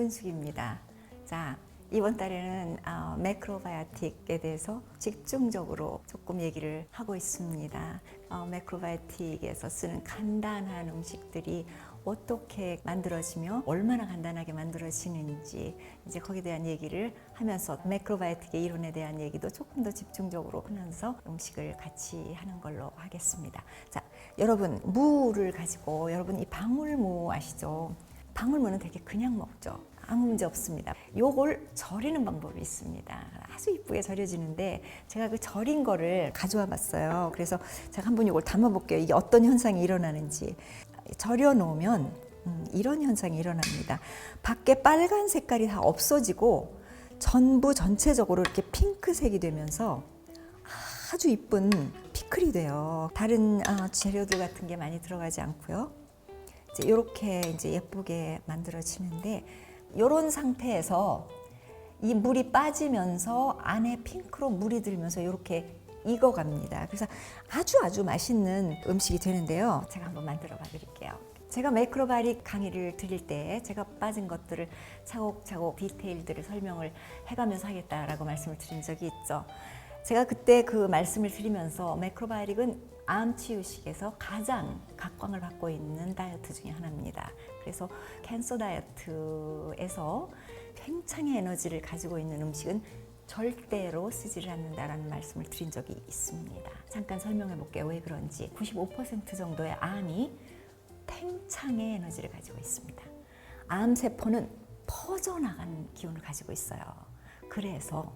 김은숙입니다. 자, 이번 달에는 매크로바이오틱에 대해서 집중적으로 조금 얘기를 하고 있습니다. 매크로바이오틱에서 쓰는 간단한 음식들이 어떻게 만들어지며 얼마나 간단하게 만들어지는지 이제 거기에 대한 얘기를 하면서 매크로바이오틱의 이론에 대한 얘기도 조금 더 집중적으로 하면서 음식을 같이 하는 걸로 하겠습니다. 자, 여러분 무를 가지고 여러분 이 방울무 아시죠? 방울무는 되게 그냥 먹죠. 아무 문제 없습니다. 요걸 절이는 방법이 있습니다. 아주 이쁘게 절여지는데 제가 그 절인 거를 가져와 봤어요. 그래서 제가 한번 이걸 담아 볼게요. 이게 어떤 현상이 일어나는지. 절여 놓으면 이런 현상이 일어납니다. 밖에 빨간 색깔이 다 없어지고 전부 전체적으로 이렇게 핑크색이 되면서 아주 이쁜 피클이 돼요. 다른 재료들 같은 게 많이 들어가지 않고요. 이제 이렇게 이제 예쁘게 만들어지는데 이런 상태에서 이 물이 빠지면서 안에 핑크로 물이 들면서 이렇게 익어갑니다. 그래서 아주 맛있는 음식이 되는데요. 제가 한번 만들어 봐 드릴게요. 제가 매크로바이오틱 강의를 드릴 때 제가 빠진 것들을 차곡차곡 디테일들을 설명을 해가면서 하겠다라고 말씀을 드린 적이 있죠. 제가 그때 그 말씀을 드리면서 매크로바이오틱은 암 치유식에서 가장 각광을 받고 있는 다이어트 중에 하나입니다. 그래서 캔서 다이어트에서 팽창의 에너지를 가지고 있는 음식은 절대로 쓰지를 않는다라는 말씀을 드린 적이 있습니다. 잠깐 설명해 볼게요. 왜 그런지. 95% 정도의 암이 팽창의 에너지를 가지고 있습니다. 암세포는 퍼져나가는 기운을 가지고 있어요. 그래서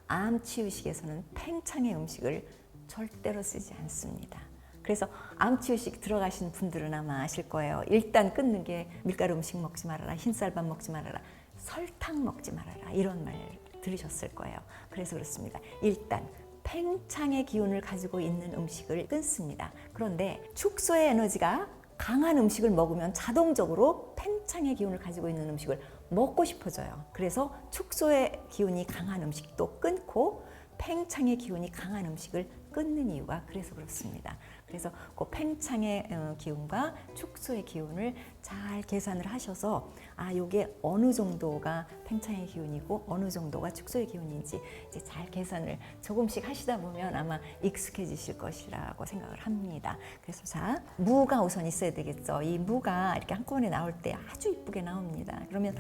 암 치유식에서는 팽창의 음식을 절대로 쓰지 않습니다. 그래서 암 치유식 들어가신 분들은 아마 아실 거예요. 일단 끊는 게 밀가루 음식 먹지 말아라, 흰쌀밥 먹지 말아라, 설탕 먹지 말아라 이런 말 들으셨을 거예요. 그래서 그렇습니다. 일단 팽창의 기운을 가지고 있는 음식을 끊습니다. 그런데 축소의 에너지가 강한 음식을 먹으면 자동적으로 팽창의 기운을 가지고 있는 음식을 먹고 싶어져요. 그래서 축소의 기운이 강한 음식도 끊고 팽창의 기운이 강한 음식을 끊는 이유가 그래서 그렇습니다. 그래서 그 팽창의 기운과 축소의 기운을 잘 계산을 하셔서 요게 어느 정도가 팽창의 기운이고 어느 정도가 축소의 기운인지 이제 잘 계산을 조금씩 하시다 보면 아마 익숙해지실 것이라고 생각을 합니다. 그래서 자, 무가 우선 있어야 되겠죠. 이 무가 이렇게 한꺼번에 나올 때 아주 이쁘게 나옵니다. 그러면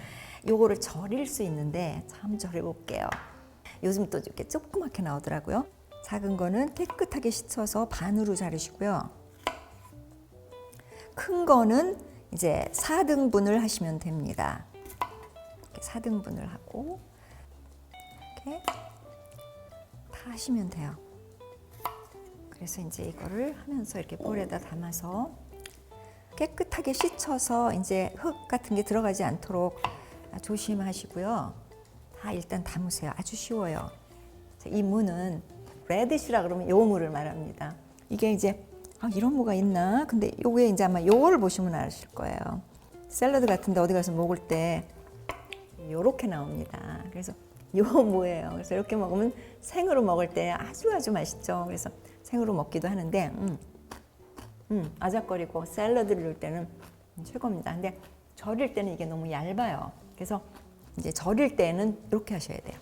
요거를 절일 수 있는데 한번 절여 볼게요. 요즘 또 이렇게 조그맣게 나오더라고요. 작은 거는 깨끗하게 씻어서 반으로 자르시고요. 큰 거는 이제 4등분을 하시면 됩니다. 이렇게 4등분을 하고 이렇게 다 하시면 돼요. 그래서 이제 이거를 하면서 이렇게 볼에다 담아서 깨끗하게 씻어서 이제 흙 같은 게 들어가지 않도록 조심하시고요. 다 일단 담으세요. 아주 쉬워요. 이 무는 레디시라 그러면 요 무를 말합니다. 이게 이제 이런 무가 있나? 근데 요게 이제 아마 요거를 보시면 아실 거예요. 샐러드 같은데 어디 가서 먹을 때 요렇게 나옵니다. 그래서 요 무예요. 그래서 이렇게 먹으면 생으로 먹을 때 아주 맛있죠. 그래서 생으로 먹기도 하는데 아작거리고 샐러드를 넣을 때는 최고입니다. 근데 절일 때는 이게 너무 얇아요. 그래서 이제 절일 때는 이렇게 하셔야 돼요.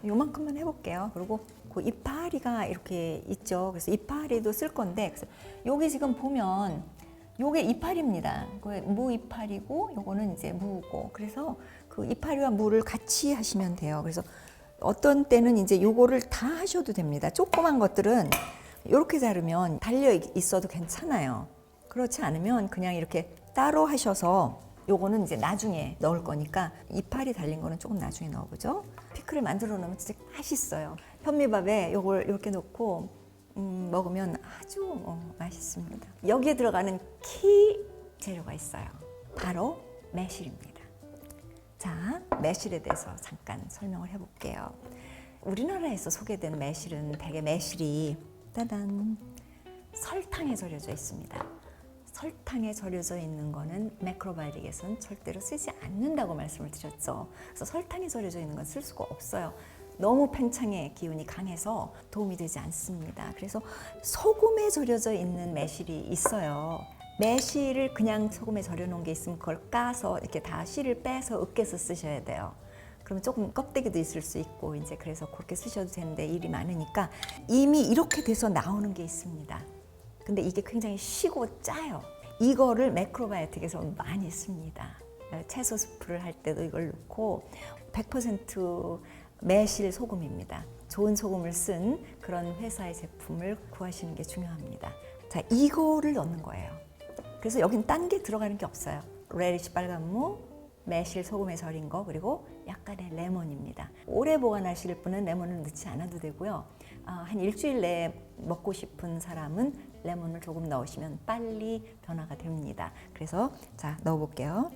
요만큼만 해볼게요. 그리고 그 이파리가 이렇게 있죠. 그래서 이파리도 쓸 건데, 그래서 여기 지금 보면 요게 이파리입니다. 무 이파리고 요거는 이제 무고, 그래서 그 이파리와 무를 같이 하시면 돼요. 그래서 어떤 때는 이제 요거를 다 하셔도 됩니다. 조그만 것들은 이렇게 자르면 달려 있어도 괜찮아요. 그렇지 않으면 그냥 이렇게 따로 하셔서 요거는 이제 나중에 넣을 거니까 이파리 달린 거는 조금 나중에 넣어보죠. 피클을 만들어 놓으면 진짜 맛있어요. 현미밥에 요걸 이렇게 넣고 먹으면 아주 맛있습니다. 여기에 들어가는 키 재료가 있어요. 바로 매실입니다. 자, 매실에 대해서 잠깐 설명을 해볼게요. 우리나라에서 소개된 매실은 대개 매실이 따단 설탕에 절여져 있습니다. 설탕에 절여져 있는 거는 매크로바이오틱에서는 절대로 쓰지 않는다고 말씀을 드렸죠. 그래서 설탕에 절여져 있는 건 쓸 수가 없어요. 너무 팽창의 기운이 강해서 도움이 되지 않습니다. 그래서 소금에 절여져 있는 매실이 있어요. 매실을 그냥 소금에 절여 놓은 게 있으면 그걸 까서 이렇게 다 씨를 빼서 으깨서 쓰셔야 돼요. 그러면 조금 껍데기도 있을 수 있고 이제 그래서 그렇게 쓰셔도 되는데 일이 많으니까 이미 이렇게 돼서 나오는 게 있습니다. 근데 이게 굉장히 시고 짜요. 이거를 매크로바이오틱에서 많이 씁니다. 채소 스프를 할 때도 이걸 넣고 100% 매실 소금입니다. 좋은 소금을 쓴 그런 회사의 제품을 구하시는 게 중요합니다. 자, 이거를 넣는 거예요. 그래서 여긴 딴 게 들어가는 게 없어요. 레디시 빨간 무, 매실 소금에 절인 거, 그리고 약간의 레몬입니다. 오래 보관하실 분은 레몬을 넣지 않아도 되고요. 한 일주일 내에 먹고 싶은 사람은 레몬을 조금 넣으시면 빨리 변화가 됩니다. 그래서 자, 넣어볼게요.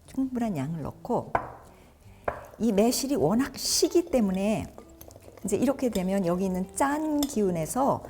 충분한 양을 넣고 이 매실이 워낙 시기 때문에 이제 이렇게 되면 여기 있는 짠 기운에서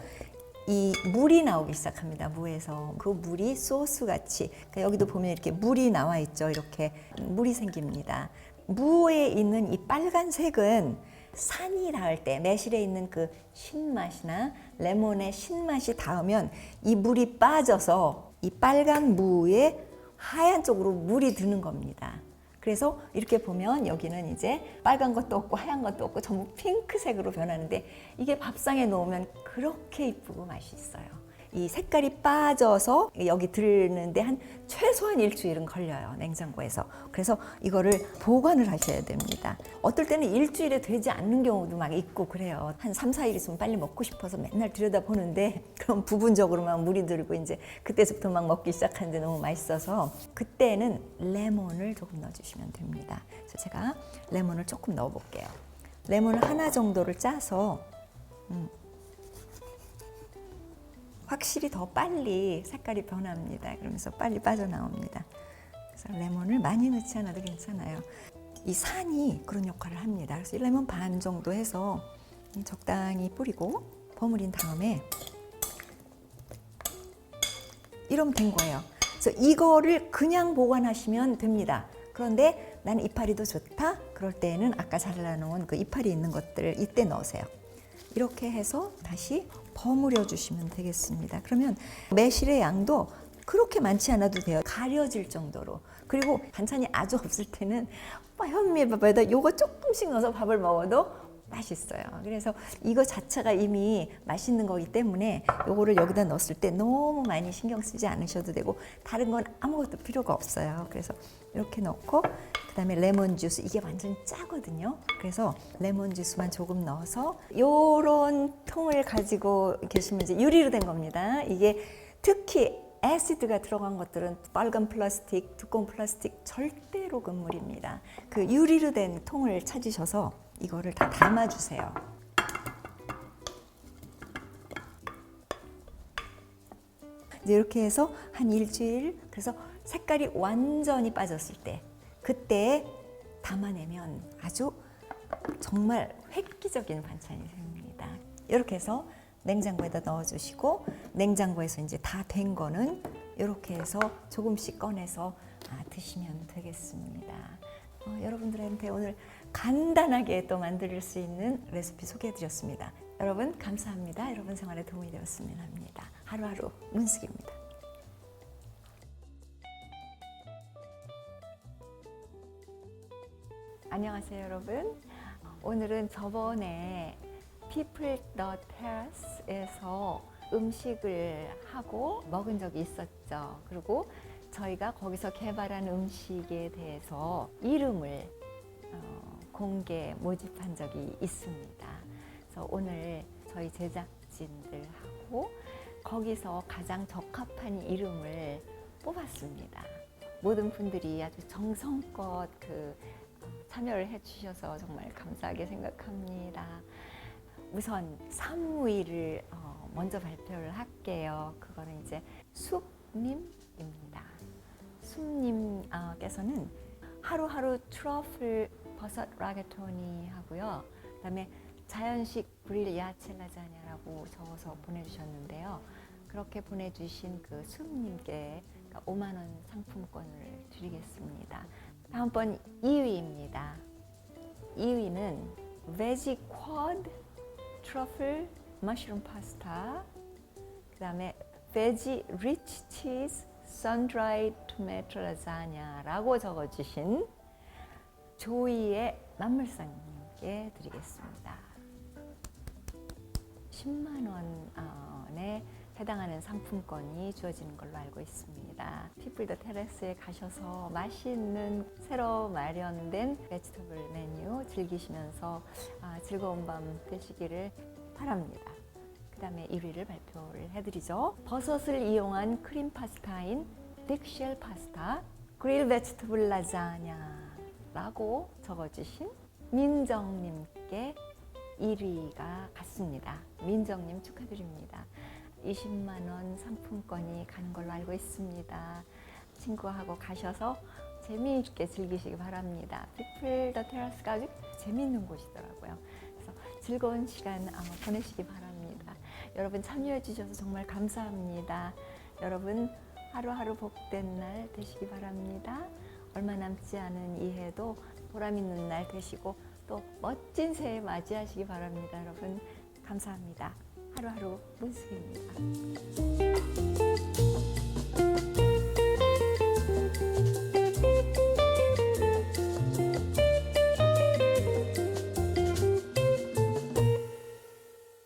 이 물이 나오기 시작합니다. 무에서 그 물이 소스 같이, 그러니까 여기도 보면 이렇게 물이 나와 있죠. 이렇게 물이 생깁니다. 무에 있는 이 빨간색은 산이 닿을 때 매실에 있는 그 신맛이나 레몬의 신맛이 닿으면 이 물이 빠져서 이 빨간 무에 하얀 쪽으로 물이 드는 겁니다. 그래서 이렇게 보면 여기는 이제 빨간 것도 없고 하얀 것도 없고 전부 핑크색으로 변하는데 이게 밥상에 놓으면 그렇게 이쁘고 맛있어요. 이 색깔이 빠져서 여기 들는데 한 최소한 일주일은 걸려요. 냉장고에서. 그래서 이거를 보관을 하셔야 됩니다. 어떨 때는 일주일에 되지 않는 경우도 막 있고 그래요. 한 3, 4일 있으면 빨리 먹고 싶어서 맨날 들여다보는데 그럼 부분적으로 막 물이 들고 이제 그때부터 막 먹기 시작하는데 너무 맛있어서 그때는 레몬을 조금 넣어주시면 됩니다. 그래서 제가 레몬을 조금 넣어볼게요. 레몬을 하나 정도를 짜서 확실히 더 빨리 색깔이 변합니다. 그러면서 빨리 빠져나옵니다. 그래서 레몬을 많이 넣지 않아도 괜찮아요. 이 산이 그런 역할을 합니다. 그래서 레몬 반 정도 해서 적당히 뿌리고 버무린 다음에 이러면 된 거예요. 그래서 이거를 그냥 보관하시면 됩니다. 그런데 나는 이파리 더 좋다? 그럴 때는 아까 잘라놓은 그 이파리 있는 것들을 이때 넣으세요. 이렇게 해서 다시 버무려 주시면 되겠습니다. 그러면 매실의 양도 그렇게 많지 않아도 돼요. 가려질 정도로. 그리고 반찬이 아주 없을 때는 현미밥에다 요거 조금씩 넣어서 밥을 먹어도 맛있어요. 그래서 이거 자체가 이미 맛있는 거기 때문에 요거를 여기다 넣었을 때 너무 많이 신경 쓰지 않으셔도 되고 다른 건 아무것도 필요가 없어요. 그래서 이렇게 넣고 그다음에 레몬 주스, 이게 완전 짜거든요. 그래서 레몬 주스만 조금 넣어서 요런 통을 가지고 계시면 이제 유리로 된 겁니다. 이게 특히 애시드가 들어간 것들은 빨간 플라스틱, 두꺼운 플라스틱 절대로 금물입니다. 그 유리로 된 통을 찾으셔서 이거를 다 담아주세요. 이제 이렇게 해서 한 일주일, 그래서 색깔이 완전히 빠졌을 때 그때 담아내면 아주 정말 획기적인 반찬이 됩니다. 이렇게 해서 냉장고에다 넣어주시고 냉장고에서 이제 다 된 거는 이렇게 해서 조금씩 꺼내서 드시면 되겠습니다. 여러분들한테 오늘 간단하게 또 만들 수 있는 레시피 소개해드렸습니다. 여러분 감사합니다. 여러분 생활에 도움이 되었으면 합니다. 하루하루 문숙입니다. 안녕하세요 여러분. 오늘은 저번에 People the Terrace에서 음식을 하고 먹은 적이 있었죠. 그리고 저희가 거기서 개발한 음식에 대해서 이름을 공개 모집한 적이 있습니다. 그래서 오늘 저희 제작진들하고 거기서 가장 적합한 이름을 뽑았습니다. 모든 분들이 아주 정성껏 참여를 해주셔서 정말 감사하게 생각합니다. 우선 3위를 먼저 발표를 할게요. 그거는 이제 숲님입니다. 숲님께서는 하루하루 트러플 버섯 라게토니 하고요. 그다음에 자연식 그릴 야채 라자냐라고 적어서 보내주셨는데요. 그렇게 보내주신 그 숲님께 5만 원 상품권을 드리겠습니다. 다음번 2위입니다. 2위는 베지 쿼드 트러플 머쉬룸 파스타, 그 다음에 veggie rich cheese sun-dried tomato lasagna라고 적어주신 조이의 만물상님께 드리겠습니다. 10만 원에 해당하는 상품권이 주어지는 걸로 알고 있습니다. 피플 더 테라스에 가셔서 맛있는 새로 마련된 베지터블 메뉴 즐기시면서 즐거운 밤 되시기를 바랍니다. 그 다음에 1위를 발표를 해드리죠. 버섯을 이용한 크림 파스타인 딕쉘 파스타 그릴 베지터블 라자냐라고 적어주신 민정님께 1위가 갔습니다. 민정님 축하드립니다. 20만 원 상품권이 가는 걸로 알고 있습니다. 친구하고 가셔서 재미있게 즐기시기 바랍니다. 피플 더 테라스가 아주 재미있는 곳이더라고요. 그래서 즐거운 시간 보내시기 바랍니다. 여러분 참여해 주셔서 정말 감사합니다. 여러분 하루하루 복된 날 되시기 바랍니다. 얼마 남지 않은 이 해도 보람 있는 날 되시고 또 멋진 새해 맞이하시기 바랍니다. 여러분 감사합니다. 하루하루 문숙입니다.